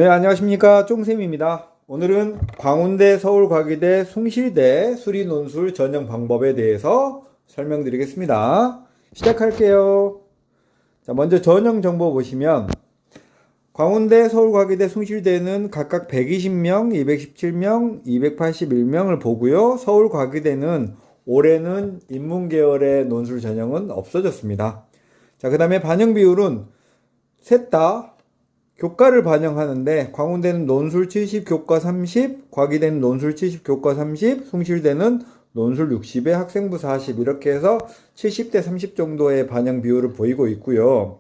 네, 안녕하십니까. 쫑쌤입니다. 오늘은 광운대, 서울과기대, 숭실대 수리논술 전형 방법에 대해서 설명드리겠습니다. 시작할게요. 자, 먼저 전형 정보 보시면 광운대, 서울과기대, 숭실대는 각각 120명, 217명, 281명을 보고요. 서울과기대는 올해는 인문계열의 논술 전형은 없어졌습니다. 자, 그 다음에 반영 비율은 셋 다 교과를 반영하는데 광운대는 논술 70, 교과 30, 과기대는 논술 70, 교과 30, 숭실대는 논술 60에 학생부 40 이렇게 해서 70대 30 정도의 반영 비율을 보이고 있고요.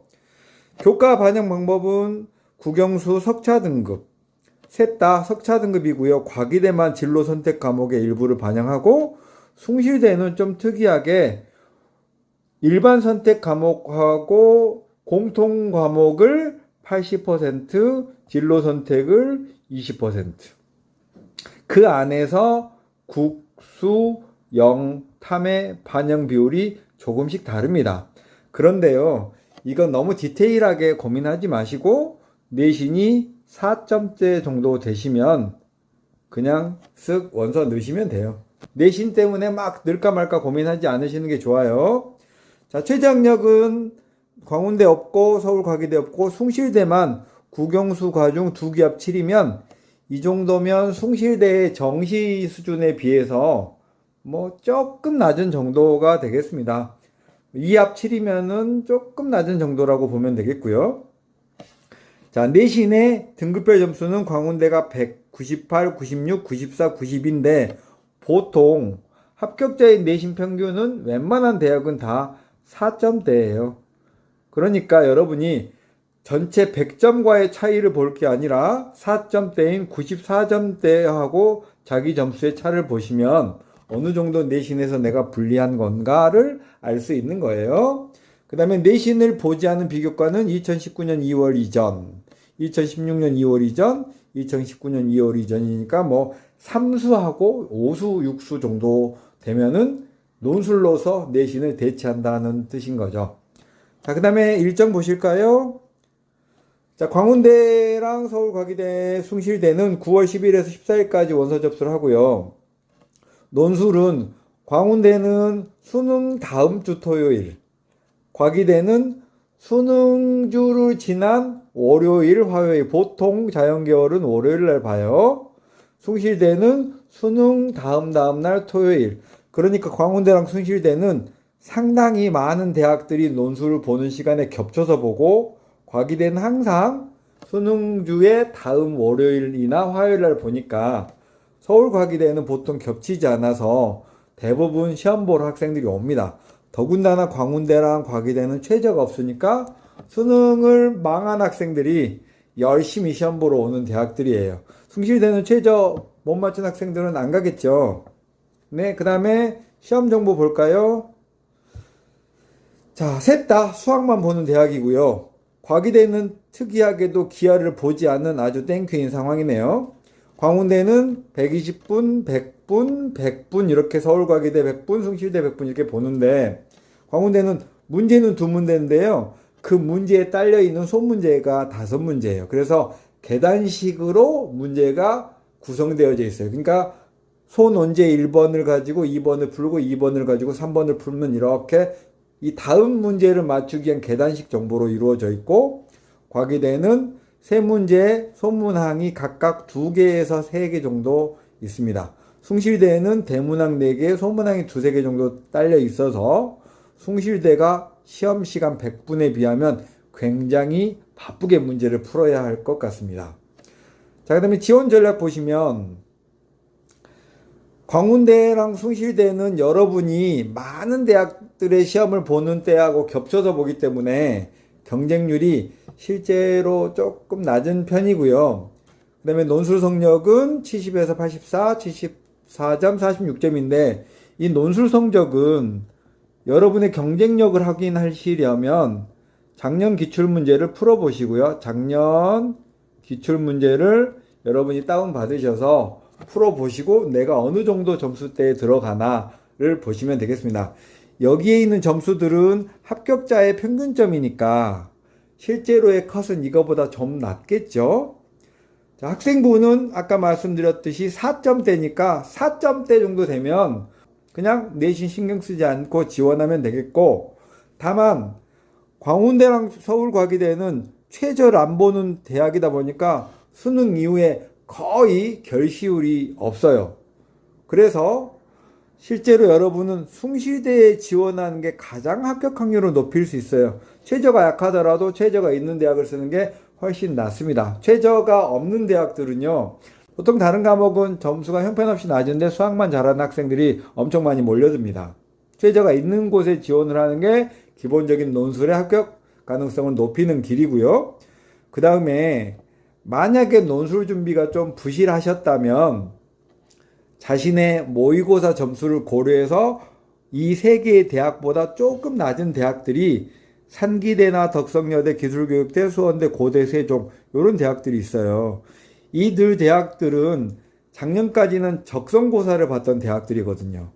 교과 반영 방법은 국영수 석차 등급, 셋 다 석차 등급이고요. 과기대만 진로 선택 과목의 일부를 반영하고 숭실대는 좀 특이하게 일반 선택 과목하고 공통 과목을 80%, 진로 선택을 20%. 그 안에서 국, 수, 영, 탐의 반영 비율이 조금씩 다릅니다. 그런데요, 이건 너무 디테일하게 고민하지 마시고 내신이 4점대 정도 되시면 그냥 쓱 원서 넣으시면 돼요. 내신 때문에 막 넣을까 말까 고민하지 않으시는 게 좋아요. 자, 최저학력은 광운대 없고 서울과기대 없고 숭실대만 국영수 과중 2기합 7이면 이 정도면 숭실대의 정시 수준에 비해서 뭐 조금 낮은 정도가 되겠습니다. 2합 7이면은 조금 낮은 정도라고 보면 되겠고요. 자, 내신의 등급별 점수는 광운대가 100, 98, 96, 94, 90인데 보통 합격자의 내신 평균은 웬만한 대학은 다 4점대예요. 그러니까 여러분이 전체 100점과의 차이를 볼 게 아니라 4점대인 94점대하고 자기 점수의 차를 보시면 어느 정도 내신에서 내가 불리한 건가를 알 수 있는 거예요. 그 다음에 내신을 보지 않은 비교과는 2019년 2월 이전, 2016년 2월 이전, 2019년 2월 이전이니까 뭐 3수하고 5수, 6수 정도 되면은 논술로서 내신을 대체한다는 뜻인 거죠. 자, 그 다음에 일정 보실까요? 자, 광운대랑 서울과기대, 숭실대는 9월 10일에서 14일까지 원서 접수를 하고요. 논술은 광운대는 수능 다음 주 토요일, 과기대는 수능주를 지난 월요일, 화요일, 보통 자연계열은 월요일 날 봐요. 숭실대는 수능 다음 날 토요일. 그러니까 광운대랑 숭실대는 상당히 많은 대학들이 논술을 보는 시간에 겹쳐서 보고 과기대는 항상 수능주의 다음 월요일이나 화요일날 보니까 서울과기대는 보통 겹치지 않아서 대부분 시험 보러 학생들이 옵니다. 더군다나 광운대랑 과기대는 최저가 없으니까 수능을 망한 학생들이 열심히 시험 보러 오는 대학들이에요. 숭실대는 최저 못 맞춘 학생들은 안 가겠죠. 네, 그 다음에 시험 정보 볼까요? 자, 셋 다 수학만 보는 대학이고요. 과기대는 특이하게도 기하를 보지 않는 아주 땡큐인 상황이네요. 광운대는 120분, 100분, 100분 이렇게 서울과기대 100분, 숭실대 100분 이렇게 보는데 광운대는 문제는 2문제인데요. 그 문제에 딸려있는 소문제가 5문제예요. 그래서 계단식으로 문제가 구성되어져 있어요. 그러니까 소논제 1번을 가지고 2번을 풀고 2번을 가지고 3번을 풀면 이렇게 이 다음 문제를 맞추기 위한 계단식 정보로 이루어져 있고 과기대는 세 문제의 소문항이 각각 2개에서 3개 정도 있습니다. 숭실대에는 대문항 4개, 소문항이 2-3개 정도 딸려 있어서 숭실대가 시험 시간 100분에 비하면 굉장히 바쁘게 문제를 풀어야 할 것 같습니다. 자, 그 다음에 지원 전략 보시면 광운대랑 숭실대는 여러분이 많은 대학들의 시험을 보는 때하고 겹쳐서 보기 때문에 경쟁률이 실제로 조금 낮은 편이고요. 그 다음에 논술 성적은 70에서 84, 74점, 46점인데 이 논술 성적은 여러분의 경쟁력을 확인하시려면 작년 기출문제를 풀어보시고요. 작년 기출문제를 여러분이 다운받으셔서 풀어보시고 내가 어느 정도 점수대에 들어가나를 보시면 되겠습니다. 여기에 있는 점수들은 합격자의 평균점이니까 실제로의 컷은 이거보다 좀 낮겠죠. 자, 학생부는 아까 말씀드렸듯이 4점대니까 4점대 정도 되면 그냥 내신 신경 쓰지 않고 지원하면 되겠고, 다만 광운대랑 서울과기대는 최저를 안 보는 대학이다 보니까 수능 이후에 거의 결시율이 없어요. 그래서 실제로 여러분은 숭실대에 지원하는 게 가장 합격 확률을 높일 수 있어요. 최저가 약하더라도 최저가 있는 대학을 쓰는 게 훨씬 낫습니다. 최저가 없는 대학들은요, 보통 다른 과목은 점수가 형편없이 낮은데 수학만 잘하는 학생들이 엄청 많이 몰려듭니다. 최저가 있는 곳에 지원을 하는 게 기본적인 논술의 합격 가능성을 높이는 길이고요. 그 다음에 만약에 논술 준비가 좀 부실하셨다면 자신의 모의고사 점수를 고려해서 이 세 개의 대학보다 조금 낮은 대학들이 산기대나 덕성여대, 기술교육대, 수원대, 고대, 세종 이런 대학들이 있어요. 이들 대학들은 작년까지는 적성고사를 봤던 대학들이거든요.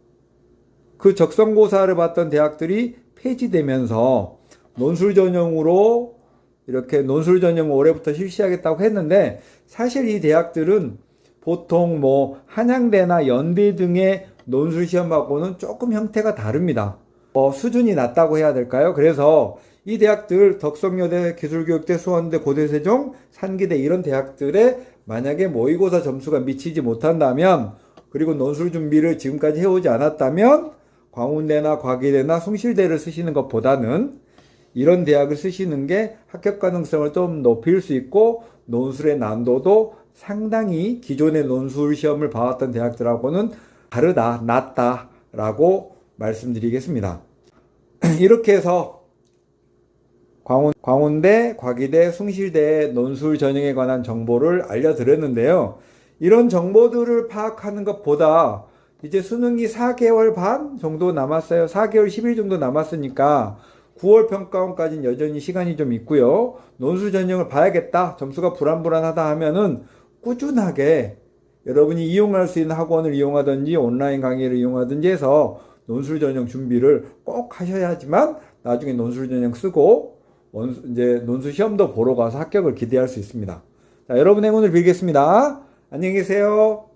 그 적성고사를 봤던 대학들이 폐지되면서 논술 전형으로 이렇게 논술 전형을 올해부터 실시하겠다고 했는데, 사실 이 대학들은 보통 뭐 한양대나 연대 등의 논술 시험하고는 조금 형태가 다릅니다. 수준이 낮다고 해야 될까요? 그래서 이 대학들 덕성여대, 기술교육대, 수원대, 고대세종, 산기대 이런 대학들에 만약에 모의고사 점수가 미치지 못한다면, 그리고 논술 준비를 지금까지 해오지 않았다면 광운대나 과기대나 숭실대를 쓰시는 것보다는 이런 대학을 쓰시는 게 합격 가능성을 좀 높일 수 있고 논술의 난도도 상당히 기존의 논술 시험을 봐왔던 대학들하고는 다르다, 낫다라고 말씀드리겠습니다. 이렇게 해서 광운대, 과기대, 숭실대의 논술 전형에 관한 정보를 알려드렸는데요. 이런 정보들을 파악하는 것보다 이제 수능이 4개월 반 정도 남았어요. 4개월 10일 정도 남았으니까 9월 평가원까지는 여전히 시간이 좀 있고요. 논술 전형을 봐야겠다, 점수가 불안불안하다 하면은 꾸준하게 여러분이 이용할 수 있는 학원을 이용하든지 온라인 강의를 이용하든지 해서 논술 전형 준비를 꼭 하셔야지만 나중에 논술 전형 쓰고 이제 논술 시험도 보러 가서 합격을 기대할 수 있습니다. 자, 여러분의 행운을 빌겠습니다. 안녕히 계세요.